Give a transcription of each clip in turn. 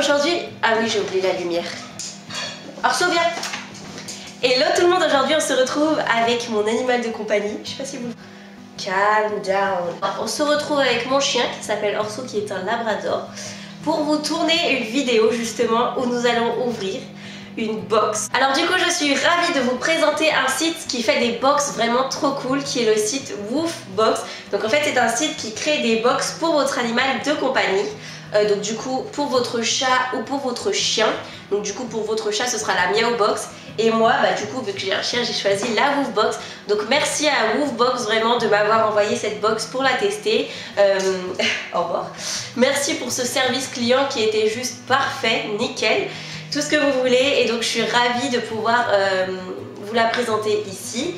aujourd'hui... Ah oui, j'ai oublié la lumière. Orso, viens. Hello tout le monde, aujourd'hui on se retrouve avec mon animal de compagnie. Je sais pas si vous... Calm down. On se retrouve avec mon chien qui s'appelle Orso, qui est un labrador, pour vous tourner une vidéo justement où nous allons ouvrir une box. Alors du coup je suis ravie de vous présenter un site qui fait des box vraiment trop cool, qui est le site Woofbox. Donc en fait c'est un site qui crée des box pour votre animal de compagnie. Donc du coup pour votre chat ou pour votre chien. Donc du coup pour votre chat ce sera la Meow Box. Et moi du coup vu que j'ai un chien j'ai choisi la Woofbox. Donc merci à Woofbox vraiment de m'avoir envoyé cette box pour la tester. Au revoir. Merci pour ce service client qui était juste parfait, nickel. Tout ce que vous voulez, et donc je suis ravie de pouvoir vous la présenter ici.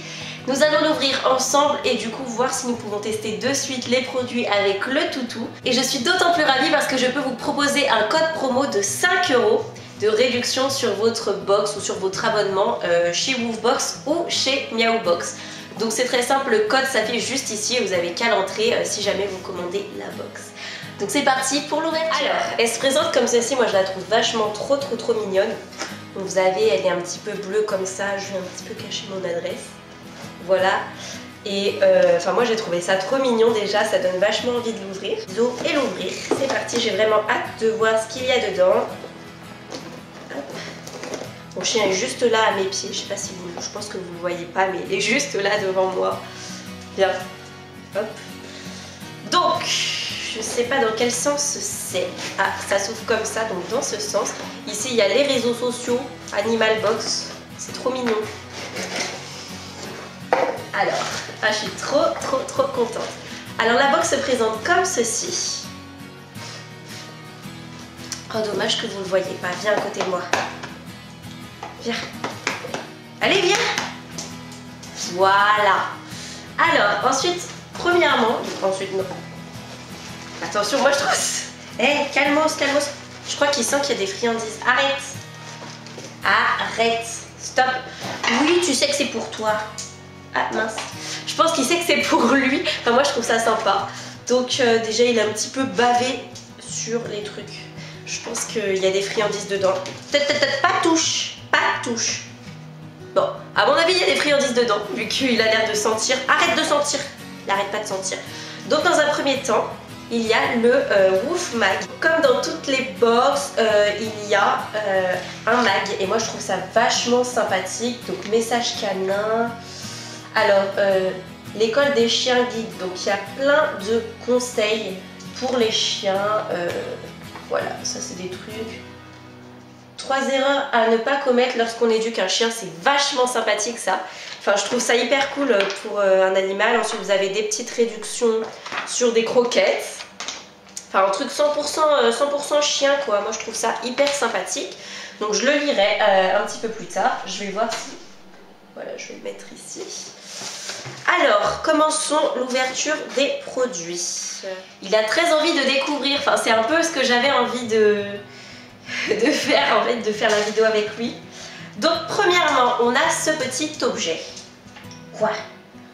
Nous allons l'ouvrir ensemble et du coup voir si nous pouvons tester de suite les produits avec le toutou. Et je suis d'autant plus ravie parce que je peux vous proposer un code promo de 5 € de réduction sur votre box ou sur votre abonnement chez Woofbox ou chez Meowbox. Donc c'est très simple, le code s'affiche juste ici et vous avez qu'à l'entrer si jamais vous commandez la box. Donc c'est parti pour l'ouverture. Alors, elle se présente comme ceci, moi je la trouve vachement trop mignonne. Donc vous avez, elle est un petit peu bleue comme ça, je vais un petit peu cacher mon adresse. Voilà. Et enfin moi j'ai trouvé ça trop mignon déjà, ça donne vachement envie de l'ouvrir. Et l'ouvrir, c'est parti, j'ai vraiment hâte de voir ce qu'il y a dedans. Hop. Mon chien est juste là à mes pieds, je sais pas si vous, je pense que vous le voyez pas, mais il est juste là devant moi. Bien. Hop. Donc... je sais pas dans quel sens c'est. Ah, ça s'ouvre comme ça, donc dans ce sens. Ici, il y a les réseaux sociaux, Animal Box. C'est trop mignon. Alors, je suis trop contente. Alors, la box se présente comme ceci. Oh, dommage que vous ne le voyez pas. Viens à côté de moi. Viens. Allez, viens. Voilà. Alors, ensuite, premièrement... ensuite, non. Attention, moi je trouve... Eh, calmos. Je crois qu'il sent qu'il y a des friandises. Arrête. Stop. Oui, tu sais que c'est pour toi. Ah, mince. Je pense qu'il sait que c'est pour lui. Enfin, moi je trouve ça sympa. Donc déjà, il a un petit peu bavé sur les trucs. Je pense qu'il y a des friandises dedans. Pas touche. Bon, à mon avis, il y a des friandises dedans, vu qu'il a l'air de sentir. Arrête de sentir. Il n'arrête pas de sentir. Donc dans un premier temps, il y a le Woof Mag. Comme dans toutes les box, il y a un mag. Et moi je trouve ça vachement sympathique. Donc message canin. Alors, l'école des chiens guide. Donc il y a plein de conseils pour les chiens. Voilà, ça c'est des trucs. 3 erreurs à ne pas commettre lorsqu'on éduque un chien. C'est vachement sympathique ça. Enfin, je trouve ça hyper cool pour un animal. Ensuite, vous avez des petites réductions sur des croquettes. Enfin, un truc 100% chien, quoi. Moi, je trouve ça hyper sympathique. Donc, je le lirai un petit peu plus tard. Je vais voir si... Voilà, je vais le mettre ici. Alors, commençons l'ouverture des produits. Il a très envie de découvrir. Enfin, c'est un peu ce que j'avais envie de faire, en fait, de faire la vidéo avec lui. Donc, premièrement, on a ce petit objet. Quoi?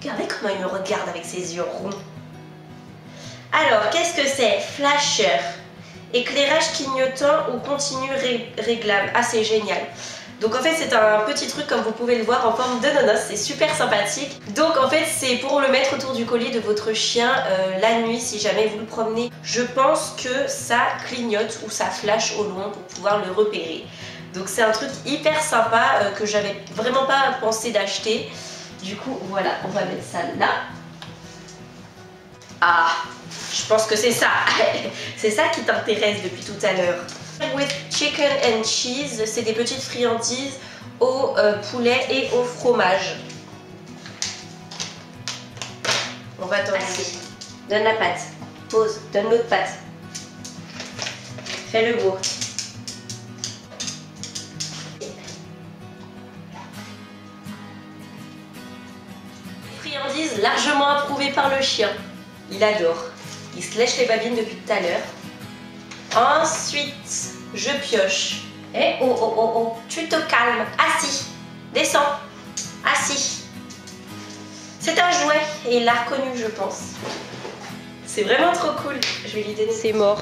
Regardez comment il me regarde avec ses yeux ronds. Alors, qu'est-ce que c'est? Flasher. Éclairage clignotant ou continu réglable. Ah, c'est génial. Donc, en fait, c'est un petit truc, comme vous pouvez le voir, en forme de nonos. C'est super sympathique. Donc, en fait, c'est pour le mettre autour du collier de votre chien la nuit, si jamais vous le promenez. Je pense que ça clignote ou ça flash au loin pour pouvoir le repérer. Donc, c'est un truc hyper sympa que j'avais vraiment pas pensé d'acheter. Du coup, voilà, on va mettre ça là. Ah, je pense que c'est ça. C'est ça qui t'intéresse depuis tout à l'heure. With chicken and cheese, c'est des petites friandises au poulet et au fromage. On va t'en donner. Donne la pâte. Pose, donne l'autre pâte. Fais le beau. Friandises largement approuvées par le chien. Il adore. Il se lèche les babines depuis tout à l'heure. Ensuite, je pioche. Eh oh, tu te calmes. Assis. Descends. Assis. C'est un jouet et il l'a reconnu, je pense. C'est vraiment trop cool. Je vais lui donner. C'est mort.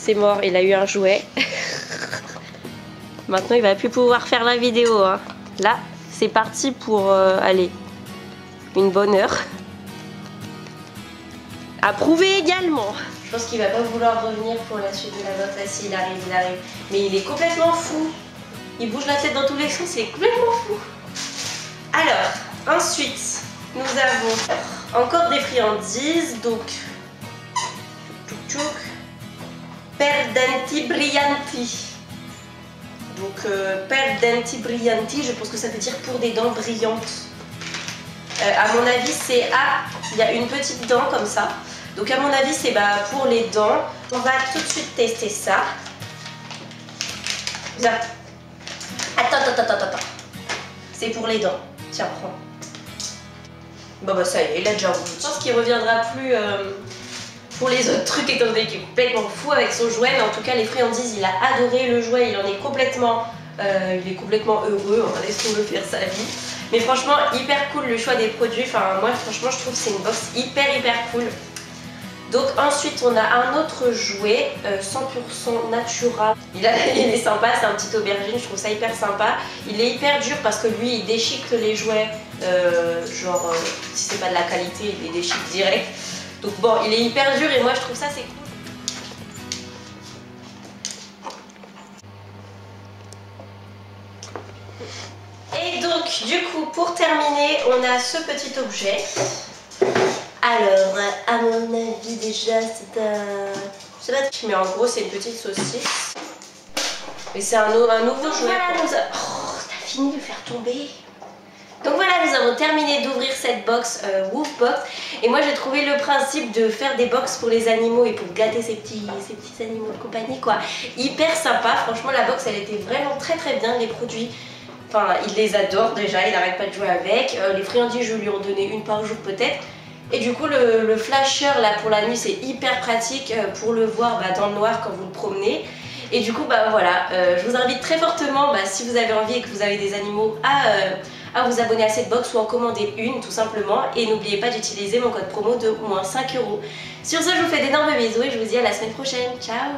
c'est mort, il a eu un jouet. Maintenant il va plus pouvoir faire la vidéo hein. Là c'est parti pour allez, une bonne heure. Approuvé également. Je pense qu'il va pas vouloir revenir pour la suite de la box. Là si, il arrive. Mais il est complètement fou. Il bouge la tête dans tous les sens, il est complètement fou. Alors, ensuite, nous avons encore des friandises. Donc, Perdenti Brillanti. Donc, Perdenti Brillanti, je pense que ça veut dire pour des dents brillantes. À mon avis, c'est... Ah, il y a une petite dent comme ça. Donc, à mon avis, c'est pour les dents. On va tout de suite tester ça. Viens. Attends. C'est pour les dents. Tiens, prends. Bon, ça y est, il a déjà voulu. Je pense qu'il reviendra plus pour les autres trucs, étant donné qu'il est complètement fou avec son jouet. Mais en tout cas, les friandises, il a adoré le jouet. Il en est complètement, heureux. On va laisser faire sa vie. Mais franchement, hyper cool le choix des produits. Enfin, moi, franchement, je trouve que c'est une box hyper cool. Donc ensuite on a un autre jouet 100% natural. Il est sympa, c'est un petit aubergine, je trouve ça hyper sympa. Il est hyper dur parce que lui il déchique les jouets, si c'est pas de la qualité il les déchique direct. Donc bon, il est hyper dur et moi je trouve ça c'est cool. Et donc du coup pour terminer on a ce petit objet. Alors, à mon avis déjà c'est un... Je sais pas, mais en gros c'est une petite saucisse. Et c'est un nouveau jouet. Voilà, t'as fini de faire tomber. Donc voilà, nous avons terminé d'ouvrir cette box Woofbox. Et moi j'ai trouvé le principe de faire des box pour les animaux et pour gâter ces petits animaux de compagnie quoi. Hyper sympa, franchement la box elle était vraiment très bien, les produits. Enfin, il les adore déjà, il n'arrête pas de jouer avec. Les friandises je lui en donnais une par jour peut-être. Et du coup le flasher là pour la nuit c'est hyper pratique pour le voir dans le noir quand vous le promenez. Et du coup voilà, je vous invite très fortement si vous avez envie et que vous avez des animaux à vous abonner à cette box ou en commander une tout simplement. Et n'oubliez pas d'utiliser mon code promo de moins 5 €. Sur ce je vous fais d'énormes bisous et je vous dis à la semaine prochaine. Ciao.